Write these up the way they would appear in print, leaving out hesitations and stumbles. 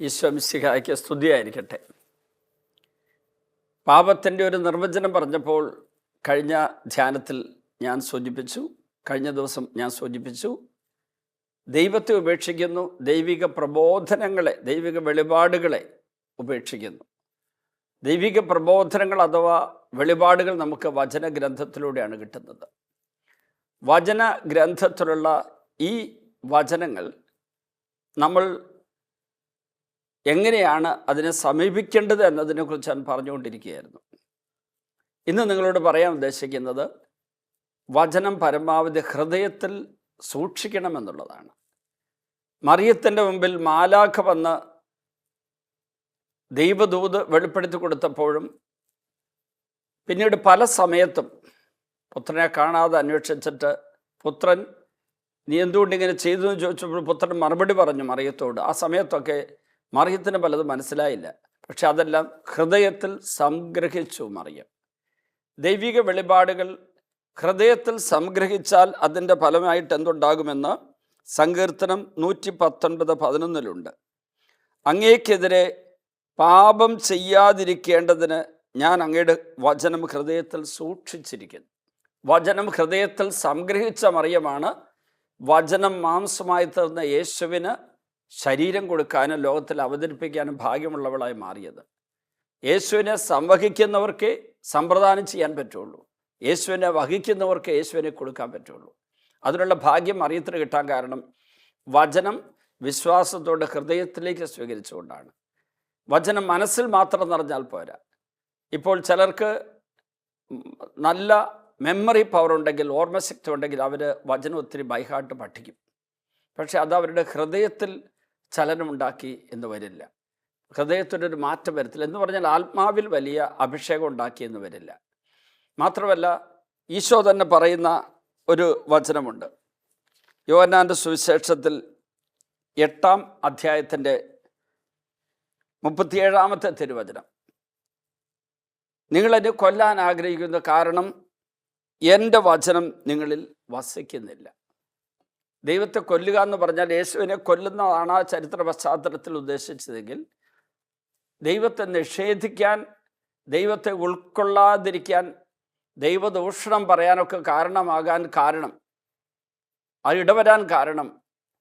ഈശോ മിശിഹായ്ക്ക് സ്തുതിയായിരിക്കട്ടെ. പാപത്തിൻ്റെ ഒരു നിർവചനം പറഞ്ഞപ്പോൾ കഴിഞ്ഞ ധ്യാനത്തിൽ കഴിഞ്ഞ ദിവസം ഞാൻ സൂചിപ്പിച്ചു, ദൈവത്തെ ഉപേക്ഷിക്കുന്നു, ദൈവിക പ്രബോധനങ്ങളെ, ദൈവിക വെളിപാടുകളെ ഉപേക്ഷിക്കുന്നു. ദൈവിക പ്രബോധനങ്ങൾ അഥവാ വെളിപാടുകൾ നമുക്ക് വചനഗ്രന്ഥത്തിലൂടെയാണ് കിട്ടുന്നത്. വചനഗ്രന്ഥത്തിലുള്ള ഈ വചനങ്ങൾ നമ്മൾ എങ്ങനെയാണ് അതിനെ സമീപിക്കേണ്ടത് എന്നതിനെക്കുറിച്ച് ഞാൻ പറഞ്ഞുകൊണ്ടിരിക്കുകയായിരുന്നു. ഇന്ന് നിങ്ങളോട് പറയാൻ ഉദ്ദേശിക്കുന്നത് വചനം പരമാവധി ഹൃദയത്തിൽ സൂക്ഷിക്കണമെന്നുള്ളതാണ്. മറിയത്തിൻ്റെ മുമ്പിൽ മാലാഖ വന്ന് ദൈവദൂത് വെളിപ്പെടുത്തി കൊടുത്തപ്പോഴും പിന്നീട് പല സമയത്തും പുത്രനെ കാണാതെ അന്വേഷിച്ചിട്ട് പുത്രൻ നീ എന്തുകൊണ്ടിങ്ങനെ ചെയ്തു എന്ന് ചോദിച്ചപ്പോൾ പുത്രൻ മറുപടി പറഞ്ഞു മറിയത്തോട്. ആ സമയത്തൊക്കെ മറിയത്തിന് പലതും മനസ്സിലായില്ല, പക്ഷെ അതെല്ലാം ഹൃദയത്തിൽ സംഗ്രഹിച്ചു മറിയം. ദൈവിക വെളിപാടുകൾ ഹൃദയത്തിൽ സംഗ്രഹിച്ചാൽ അതിൻ്റെ ഫലമായിട്ട് എന്തുണ്ടാകുമെന്ന് സങ്കീർത്തനം 119:11 അങ്ങേക്കെതിരെ പാപം ചെയ്യാതിരിക്കേണ്ടതിന് ഞാൻ അങ്ങയുടെ വചനം ഹൃദയത്തിൽ സൂക്ഷിച്ചിരിക്കുന്നു. വചനം ഹൃദയത്തിൽ സംഗ്രഹിച്ച മറിയമാണ് വചനം മാംസമായി തീർന്ന യേശുവിന് ശരീരം കൊടുക്കാനും ലോകത്തിൽ അവതരിപ്പിക്കാനും ഭാഗ്യമുള്ളവളായി മാറിയത്. യേശുവിനെ സംവഹിക്കുന്നവർക്കേ സമ്പ്രദാനം ചെയ്യാൻ പറ്റുള്ളൂ. യേശുവിനെ വഹിക്കുന്നവർക്ക് യേശുവിനെ കൊടുക്കാൻ പറ്റുള്ളൂ. അതിനുള്ള ഭാഗ്യം മറിയത്തിന് കിട്ടാൻ കാരണം വചനം വിശ്വാസത്തോടെ ഹൃദയത്തിലേക്ക് സ്വീകരിച്ചുകൊണ്ടാണ്. വചനം മനസ്സിൽ മാത്രം നിറഞ്ഞാൽ പോരാ. ഇപ്പോൾ ചിലർക്ക് നല്ല മെമ്മറി പവർ ഉണ്ടെങ്കിൽ, ഓർമ്മശക്തി ഉണ്ടെങ്കിൽ അവർ വചനം ഒത്തിരി ബൈഹാർട്ട് പഠിക്കും. പക്ഷെ അത് അവരുടെ ഹൃദയത്തിൽ ചലനമുണ്ടാക്കി എന്ന് വരില്ല, ഹൃദയത്തിനൊരു മാറ്റം വരത്തില്ല. എന്ന് പറഞ്ഞാൽ ആത്മാവിൽ വലിയ അഭിഷേകം ഉണ്ടാക്കി എന്ന് വരില്ല. മാത്രമല്ല, ഈശോ തന്നെ പറയുന്ന ഒരു വചനമുണ്ട് യോഹന്നാൻ്റെ സുവിശേഷത്തിൽ 8-ാം അധ്യായത്തിൻ്റെ 37-ാമത്തെ തിരുവചനം. നിങ്ങളെന്നെ കൊല്ലാൻ ആഗ്രഹിക്കുന്ന കാരണം എൻ്റെ വചനം നിങ്ങളിൽ വസിക്കുന്നില്ല. ദൈവത്തെ കൊല്ലുക എന്ന് പറഞ്ഞാൽ യേശുവിനെ കൊല്ലുന്നതാണ് ആ ചരിത്ര പശ്ചാത്തലത്തിൽ ഉദ്ദേശിച്ചതെങ്കിൽ, ദൈവത്തെ നിഷേധിക്കാൻ, ദൈവത്തെ ഉൾക്കൊള്ളാതിരിക്കാൻ, ദൈവദൂഷണം പറയാനൊക്കെ കാരണം അത് ഇടവരാൻ കാരണം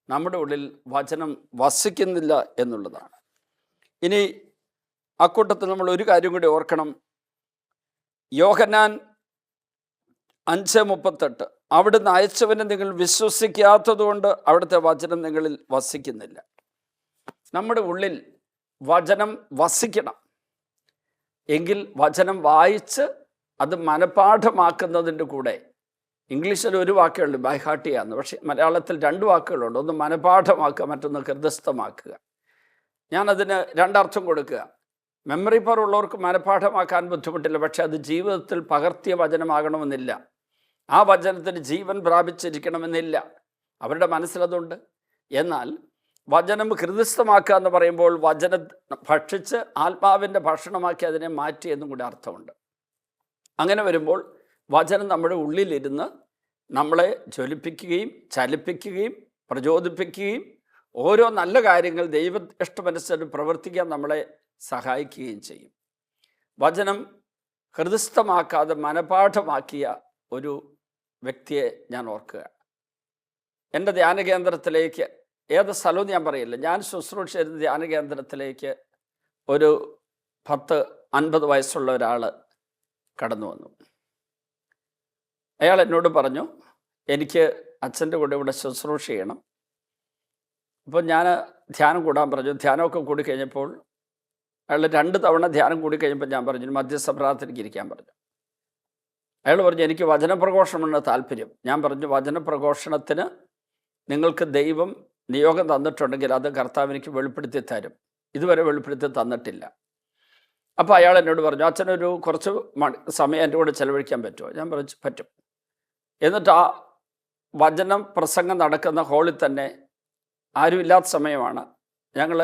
നമ്മുടെ ഉള്ളിൽ വചനം വസിക്കുന്നില്ല എന്നുള്ളതാണ്. ഇനി അക്കൂട്ടത്തിൽ നമ്മൾ ഒരു കാര്യം കൂടി ഓർക്കണം. യോഹന്നാൻ 5:38 അവിടുന്ന് അയച്ചവനെ നിങ്ങൾ വിശ്വസിക്കാത്തതുകൊണ്ട് അവിടുത്തെ വചനം നിങ്ങളിൽ വസിക്കുന്നില്ല. നമ്മുടെ ഉള്ളിൽ വചനം വസിക്കണം എങ്കിൽ വചനം വായിച്ച് അത് മനപാഠമാക്കുന്നതിൻ്റെ കൂടെ, ഇംഗ്ലീഷിൽ ഒരു വാക്കേ ഉള്ളൂ ബൈഹാർട്ട് ചെയ്യാന്ന്, പക്ഷേ മലയാളത്തിൽ 2 വാക്കുകളുണ്ട്. ഒന്ന് മനപാഠമാക്കുക, മറ്റൊന്ന് ഹൃദയസ്ഥമാക്കുക. ഞാനതിന് 2 അർത്ഥം കൊടുക്കുക. മെമ്മറി പവർ ഉള്ളവർക്ക് മനപാഠമാക്കാൻ ബുദ്ധിമുട്ടില്ല, പക്ഷെ അത് ജീവിതത്തിൽ പകർത്തിയ വചനമാകണമെന്നില്ല. ആ വചനത്തിന് ജീവൻ പ്രാപിച്ചിരിക്കണമെന്നില്ല. അവരുടെ മനസ്സിലതുണ്ട്. എന്നാൽ വചനം ഹൃദയസ്ഥമാക്കുക എന്ന് പറയുമ്പോൾ വചനം ഭക്ഷിച്ച് ആത്മാവിൻ്റെ ഭക്ഷണമാക്കി അതിനെ മാറ്റി എന്നും കൂടി അർത്ഥമുണ്ട്. അങ്ങനെ വരുമ്പോൾ വചനം നമ്മുടെ ഉള്ളിലിരുന്ന് നമ്മളെ ജ്വലിപ്പിക്കുകയും ചലിപ്പിക്കുകയും പ്രചോദിപ്പിക്കുകയും ഓരോ നല്ല കാര്യങ്ങൾ ദൈവ ഇഷ്ടമനുസരിച്ച് പ്രവർത്തിക്കാൻ നമ്മളെ സഹായിക്കുകയും ചെയ്യും. വചനം ഹൃദയസ്ഥമാക്കാതെ മനപാഠമാക്കിയ ഒരു വ്യക്തിയെ ഞാൻ ഓർക്കുക. എൻ്റെ ധ്യാന കേന്ദ്രത്തിലേക്ക്, ഏത് സ്ഥലവും ഞാൻ പറയില്ല, ഞാൻ ശുശ്രൂഷ ചെയ്ത ധ്യാന കേന്ദ്രത്തിലേക്ക് ഒരു 10-50 വയസ്സുള്ള ഒരാൾ കടന്നു വന്നു. അയാൾ എന്നോട് പറഞ്ഞു, എനിക്ക് അച്ഛൻ്റെ കൂടെ ഇവിടെ ശുശ്രൂഷ ചെയ്യണം. അപ്പോൾ ഞാൻ ധ്യാനം കൂടാൻ പറഞ്ഞു. ധ്യാനമൊക്കെ കൂടി കഴിഞ്ഞപ്പോൾ അയാൾ 2 തവണ ധ്യാനം കൂടി കഴിഞ്ഞപ്പോൾ ഞാൻ പറഞ്ഞു മധ്യസ്ഥ പ്രാർത്ഥനയ്ക്ക് ഇരിക്കാൻ പറഞ്ഞു. അയാൾ പറഞ്ഞു എനിക്ക് വചനപ്രഘോഷമാണ് താല്പര്യം. ഞാൻ പറഞ്ഞു വചനപ്രഘോഷണത്തിന് നിങ്ങൾക്ക് ദൈവം നിയോഗം തന്നിട്ടുണ്ടെങ്കിൽ അത് കർത്താവ് എനിക്ക് വെളിപ്പെടുത്തി തരും, ഇതുവരെ വെളിപ്പെടുത്തി തന്നിട്ടില്ല. അപ്പോൾ അയാൾ എന്നോട് പറഞ്ഞു അച്ഛനൊരു കുറച്ച് സമയം എൻ്റെ കൂടെ ചെലവഴിക്കാൻ പറ്റുമോ? ഞാൻ പറഞ്ഞു പറ്റും. എന്നിട്ട് ആ വചനം പ്രസംഗം നടക്കുന്ന ഹാളിൽ തന്നെ ആരുമില്ലാത്ത സമയമാണ്. ഞങ്ങൾ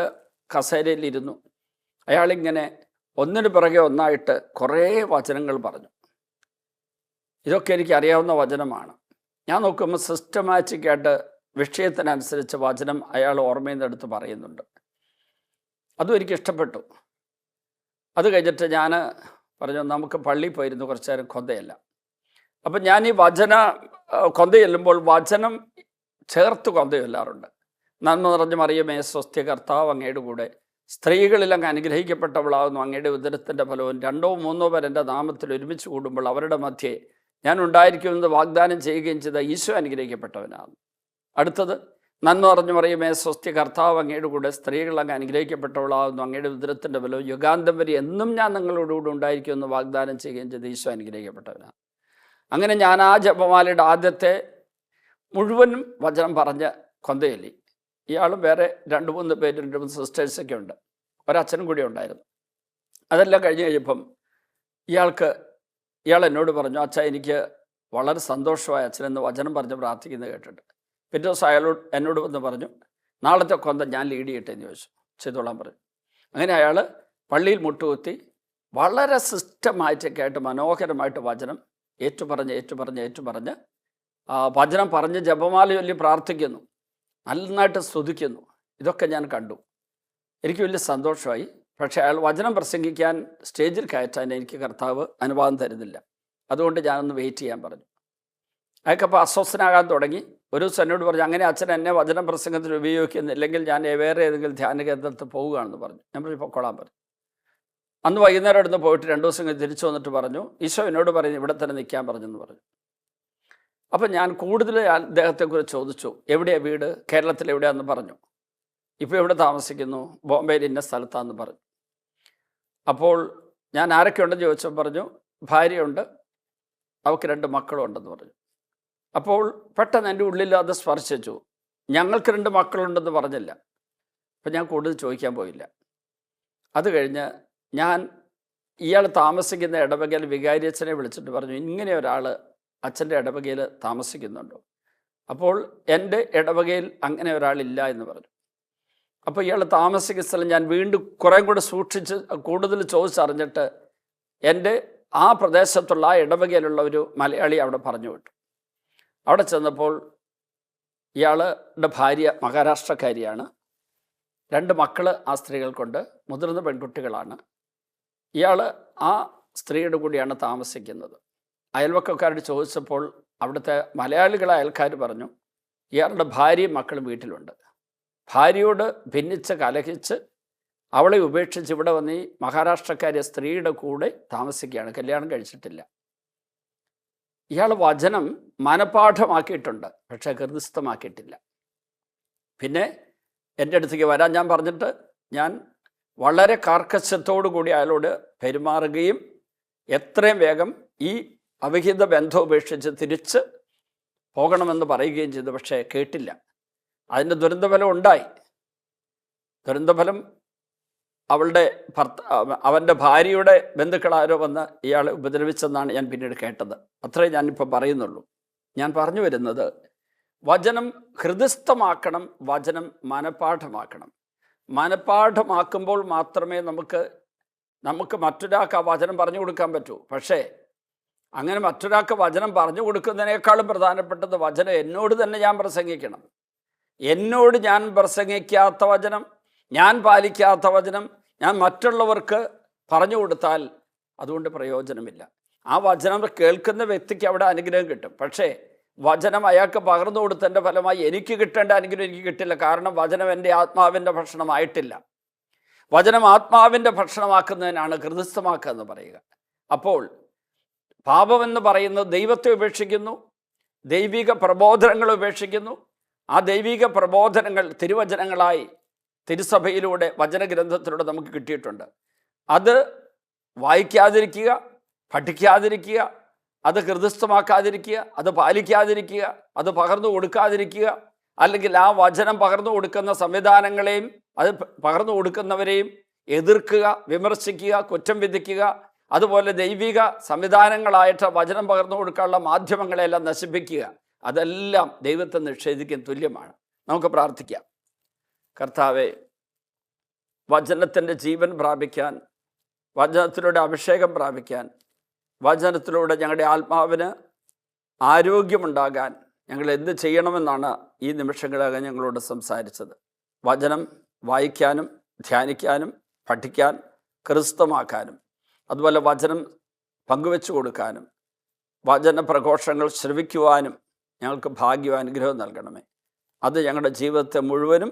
കസേരയിലിരുന്നു. അയാളിങ്ങനെ ഒന്നിനു പിറകെ ഒന്നായിട്ട് കുറേ വചനങ്ങൾ പറഞ്ഞു. ഇതൊക്കെ എനിക്ക് അറിയാവുന്ന വചനമാണ്. ഞാൻ നോക്കുമ്പോൾ സിസ്റ്റമാറ്റിക്കായിട്ട് വിഷയത്തിനനുസരിച്ച് വചനം അയാൾ ഓർമ്മയിൽ നിന്ന് എടുത്ത് പറയുന്നുണ്ട്. അതും എനിക്ക് ഇഷ്ടപ്പെട്ടു. അത് കഴിഞ്ഞിട്ട് ഞാൻ പറഞ്ഞു, നമുക്ക് പള്ളിയിൽ പോയിരുന്നു കുറച്ച് നേരം കൊന്തയല്ല. അപ്പം ഞാൻ ഈ കൊന്ത ചെല്ലുമ്പോൾ വചനം ചേർത്ത് കൊന്ത ചൊല്ലാറുണ്ട്. നന്മ നിറഞ്ഞ മറിയമേ സ്വസ്തി, കർത്താവ് അങ്ങയുടെ കൂടെ, സ്ത്രീകളിൽ അങ്ങ് അനുഗ്രഹിക്കപ്പെട്ടവളാകുന്നു, അങ്ങയുടെ ഉദരത്തിൻ്റെ ഫലവും 2 or 3 പേർ എൻ്റെ നാമത്തിൽ ഒരുമിച്ച് കൂടുമ്പോൾ അവരുടെ മധ്യേ ഞാൻ ഉണ്ടായിരിക്കുമെന്ന് വാഗ്ദാനം ചെയ്യുകയും ചെയ്ത ഈശോ അനുഗ്രഹിക്കപ്പെട്ടവനാണ്. അടുത്തത്, നന്മ നിറഞ്ഞ മറിയമേ സ്വസ്തി, കർത്താവ് അങ്ങയുടെ കൂടെ, സ്ത്രീകൾ അങ്ങ് അനുഗ്രഹിക്കപ്പെട്ടവളാകുന്നു, അങ്ങയുടെ ഉദരത്തിൻ്റെ ഫലവും യുഗാന്തം വരെ എന്നും ഞാൻ നിങ്ങളോടുകൂടെ ഉണ്ടായിരിക്കുമെന്ന് വാഗ്ദാനം ചെയ്യുകയും ചെയ്ത ഈശോ അനുഗ്രഹിക്കപ്പെട്ടവനാണ്. അങ്ങനെ ഞാൻ ആ ജപമാലയുടെ ആദ്യത്തെ മുഴുവനും വചനം പറഞ്ഞ് കൊന്തയൊല്ലി. ഇയാളും വേറെ 2-3 പേര്, 2-3 സിസ്റ്റേഴ്സൊക്കെ ഉണ്ട്, ഒരച്ഛനും കൂടി ഉണ്ടായിരുന്നു. അതെല്ലാം കഴിഞ്ഞ് കഴിഞ്ഞപ്പം ഇയാൾ എന്നോട് പറഞ്ഞു, അച്ഛാ എനിക്ക് വളരെ സന്തോഷമായ അച്ഛനെന്ന് വചനം പറഞ്ഞ് പ്രാർത്ഥിക്കുന്നത് കേട്ടിട്ട്. പിറ്റേ ദിവസം എന്നോട് വന്ന് പറഞ്ഞു, നാളത്തെ കൊന്ത ഞാൻ ലീഡ് ചെയ്യട്ടെ എന്ന് ചോദിച്ചു. ചെയ്തോളാൻ പറഞ്ഞു. അങ്ങനെ അയാൾ പള്ളിയിൽ മുട്ടുകുത്തി വളരെ സിസ്റ്റമായിട്ടൊക്കെ ആയിട്ട് മനോഹരമായിട്ട് വചനം ഏറ്റുപറഞ്ഞ് വചനം പറഞ്ഞ് ജപമാല ചൊല്ലി പ്രാർത്ഥിക്കുന്നു, നന്നായിട്ട് സ്തുതിക്കുന്നു. ഇതൊക്കെ ഞാൻ കണ്ടു. എനിക്ക് വലിയ സന്തോഷമായി. പക്ഷേ അയാൾ വചനം പ്രസംഗിക്കാൻ സ്റ്റേജിൽ കയറ്റാൻ എനിക്ക് കർത്താവ് അനുവാദം തരുന്നില്ല. അതുകൊണ്ട് ഞാനൊന്ന് വെയിറ്റ് ചെയ്യാൻ പറഞ്ഞു. അയാൾക്കപ്പോൾ അസ്വസ്ഥനാകാൻ തുടങ്ങി. ഒരു ദിവസം എന്നോട് പറഞ്ഞു, അങ്ങനെ അച്ഛൻ എന്നെ വചനം പ്രസംഗത്തിൽ ഉപയോഗിക്കുന്നില്ലെങ്കിൽ ഞാൻ വേറെ ഏതെങ്കിലും ധ്യാന കേന്ദ്രത്തിൽ പോവുകയാണെന്ന് പറഞ്ഞു. ഞാൻ പറഞ്ഞു പൊക്കോളാൻ പറഞ്ഞു. അന്ന് വൈകുന്നേരം അടുത്ത് പോയിട്ട് 2 ദിവസം കഴിഞ്ഞ് തിരിച്ചു വന്നിട്ട് പറഞ്ഞു, ഈശോ എന്നോട് പറയുന്നു ഇവിടെ തന്നെ നിൽക്കാൻ പറഞ്ഞെന്ന് പറഞ്ഞു. അപ്പം ഞാൻ കൂടുതൽ അദ്ദേഹത്തെക്കുറിച്ച് ചോദിച്ചു. എവിടെയാണ് വീട്? കേരളത്തിൽ എവിടെയാണെന്ന് പറഞ്ഞു. ഇപ്പോൾ എവിടെ താമസിക്കുന്നു? ബോംബെയിൽ ഇന്ന സ്ഥലത്താണെന്ന് പറഞ്ഞു. അപ്പോൾ ഞാൻ ആരൊക്കെ ഉണ്ടെന്ന് ചോദിച്ചപ്പോൾ പറഞ്ഞു, ഭാര്യയുണ്ട്, അവൾക്ക് 2 മക്കളും ഉണ്ടെന്ന് പറഞ്ഞു. അപ്പോൾ പെട്ടെന്ന് എൻ്റെ ഉള്ളിൽ അത് സ്പർശിച്ചു. ഞങ്ങൾക്ക് 2 മക്കളുണ്ടെന്ന് പറഞ്ഞില്ല. അപ്പം ഞാൻ കൂടുതൽ ചോദിക്കാൻ പോയില്ല. അത് കഴിഞ്ഞ് ഞാൻ ഇയാൾ താമസിക്കുന്ന ഇടവകയിൽ വികാരിയച്ഛനെ വിളിച്ചിട്ട് പറഞ്ഞു, ഇങ്ങനെ ഒരാൾ അച്ഛൻ്റെ ഇടവകയിൽ താമസിക്കുന്നുണ്ടോ? അപ്പോൾ എൻ്റെ ഇടവകയിൽ അങ്ങനെ ഒരാളില്ല എന്ന് പറഞ്ഞു. അപ്പോൾ ഇയാൾ താമസിക്കുന്ന സ്ഥലം ഞാൻ വീണ്ടും കുറേ കൂടെ സൂക്ഷിച്ച് കൂടുതൽ ചോദിച്ചറിഞ്ഞിട്ട് എൻ്റെ ആ പ്രദേശത്തുള്ള ആ ഇടവകയിലുള്ള ഒരു മലയാളി അവിടെ പറഞ്ഞു വിട്ടു. അവിടെ ചെന്നപ്പോൾ ഇയാളുടെ ഭാര്യ മഹാരാഷ്ട്രക്കാരിയാണ്. 2 മക്കൾ ആ സ്ത്രീകൾക്കുണ്ട്, മുതിർന്ന പെൺകുട്ടികളാണ്. ഇയാൾ ആ സ്ത്രീയുടെ കൂടിയാണ് താമസിക്കുന്നത്. അയൽവക്കക്കാരോട് ചോദിച്ചപ്പോൾ അവിടുത്തെ മലയാളികളായ അയൽക്കാർ പറഞ്ഞു, ഇയാളുടെ ഭാര്യയും മക്കളും വീട്ടിലുണ്ട്. ഭാര്യയോട് ഭിന്നിച്ച് കലഹിച്ച് അവളെ ഉപേക്ഷിച്ച് ഇവിടെ വന്ന് ഈ മഹാരാഷ്ട്രക്കാരി സ്ത്രീയുടെ കൂടെ താമസിക്കുകയാണ്, കല്യാണം കഴിച്ചിട്ടില്ല. ഇയാൾ വചനം മനപാഠമാക്കിയിട്ടുണ്ട്, പക്ഷേ ഹൃദയസ്ഥമാക്കിയിട്ടില്ല. പിന്നെ എൻ്റെ അടുത്തേക്ക് വരാൻ ഞാൻ പറഞ്ഞിട്ട് ഞാൻ വളരെ കാർക്കശ്യത്തോടു കൂടി അയാളോട് പെരുമാറുകയും എത്രയും വേഗം ഈ അവിഹിത ബന്ധം ഉപേക്ഷിച്ച് തിരിച്ച് പോകണമെന്ന് പറയുകയും ചെയ്തു. പക്ഷേ കേട്ടില്ല. അതിൻ്റെ ദുരന്തഫലം ഉണ്ടായി. ദുരന്തഫലം അവൻ്റെ ഭാര്യയുടെ ബന്ധുക്കളാരോ വന്ന് ഇയാളെ ഉപദ്രവിച്ചെന്നാണ് ഞാൻ പിന്നീട് കേട്ടത്. അത്രേ ഞാനിപ്പോൾ പറയുന്നുള്ളൂ. ഞാൻ പറഞ്ഞു വരുന്നത്, വചനം ഹൃദയസ്ഥമാക്കണം, വചനം മനപാഠമാക്കണം. മനപാഠമാക്കുമ്പോൾ മാത്രമേ നമുക്ക് മറ്റൊരാൾക്ക് ആ വചനം പറഞ്ഞു കൊടുക്കാൻ പറ്റൂ. പക്ഷേ അങ്ങനെ മറ്റൊരാൾക്ക് വചനം പറഞ്ഞു കൊടുക്കുന്നതിനേക്കാളും പ്രധാനപ്പെട്ടത് വചനം എന്നോട് തന്നെ ഞാൻ പ്രസംഗിക്കണം. എന്നോട് ഞാൻ പ്രസംഗിക്കാത്ത വചനം, ഞാൻ പാലിക്കാത്ത വചനം ഞാൻ മറ്റുള്ളവർക്ക് പറഞ്ഞു കൊടുത്താൽ അതുകൊണ്ട് പ്രയോജനമില്ല. ആ വചനം കേൾക്കുന്ന വ്യക്തിക്ക് അവിടെ അനുഗ്രഹം കിട്ടും. പക്ഷേ വചനം അയാൾക്ക് പകർന്നു കൊടുത്തതിൻ്റെ ഫലമായി എനിക്ക് കിട്ടേണ്ട അനുഗ്രഹം എനിക്ക് കിട്ടില്ല. കാരണം വചനം എൻ്റെ ആത്മാവിൻ്റെ ഭക്ഷണമായിട്ടില്ല. വചനം ആത്മാവിൻ്റെ ഭക്ഷണമാക്കുന്നതിനാണ് ഹൃദയസ്ഥമാക്കുക എന്ന് പറയുക. അപ്പോൾ പാപമെന്ന് പറയുന്നത് ദൈവത്തെ ഉപേക്ഷിക്കുന്നു, ദൈവിക പ്രബോധനങ്ങൾ ഉപേക്ഷിക്കുന്നു. ആ ദൈവിക പ്രബോധനങ്ങൾ തിരുവചനങ്ങളായി തിരുസഭയിലൂടെ വചനഗ്രന്ഥത്തിലൂടെ നമുക്ക് കിട്ടിയിട്ടുണ്ട്. അത് വായിക്കാതിരിക്കുക, പഠിക്കാതിരിക്കുക, അത് ഹൃദയസ്ഥമാക്കാതിരിക്കുക, അത് പാലിക്കാതിരിക്കുക, അത് പകർന്നു കൊടുക്കാതിരിക്കുക, അല്ലെങ്കിൽ ആ വചനം പകർന്നു കൊടുക്കുന്ന സംവിധാനങ്ങളെയും അത് പകർന്നു കൊടുക്കുന്നവരെയും എതിർക്കുക, വിമർശിക്കുക, കുറ്റം വിധിക്കുക, അതുപോലെ ദൈവിക സംവിധാനങ്ങളായിട്ട് വചനം പകർന്നു കൊടുക്കാനുള്ള മാധ്യമങ്ങളെല്ലാം നശിപ്പിക്കുക, അതെല്ലാം ദൈവത്തെ നിഷേധിക്കാൻ തുല്യമാണ്. നമുക്ക് പ്രാർത്ഥിക്കാം. കർത്താവേ, വചനത്തിൻ്റെ ജീവൻ പ്രാപിക്കാൻ, വചനത്തിലൂടെ അഭിഷേകം പ്രാപിക്കാൻ, വചനത്തിലൂടെ ഞങ്ങളുടെ ആത്മാവിന് ആരോഗ്യമുണ്ടാകാൻ ഞങ്ങൾ എന്ത് ചെയ്യണമെന്നാണ് ഈ നിമിഷങ്ങളാകെ ഞങ്ങളോട് സംസാരിച്ചത്. വചനം വായിക്കാനും ധ്യാനിക്കാനും പഠിക്കാൻ കൃസ്തമാക്കാനും അതുപോലെ വചനം പങ്കുവെച്ചു കൊടുക്കാനും വചന പ്രഘോഷങ്ങൾ ശ്രവിക്കുവാനും ഞങ്ങൾക്ക് ഭാഗ്യവും അനുഗ്രഹം നൽകണമേ. അത് ഞങ്ങളുടെ ജീവിതത്തെ മുഴുവനും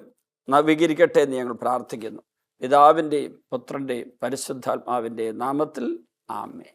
നവീകരിക്കട്ടെ എന്ന് ഞങ്ങൾ പ്രാർത്ഥിക്കുന്നു. പിതാവിൻ്റെയും പുത്രൻ്റെയും പരിശുദ്ധാത്മാവിൻ്റെയും നാമത്തിൽ ആമേൻ.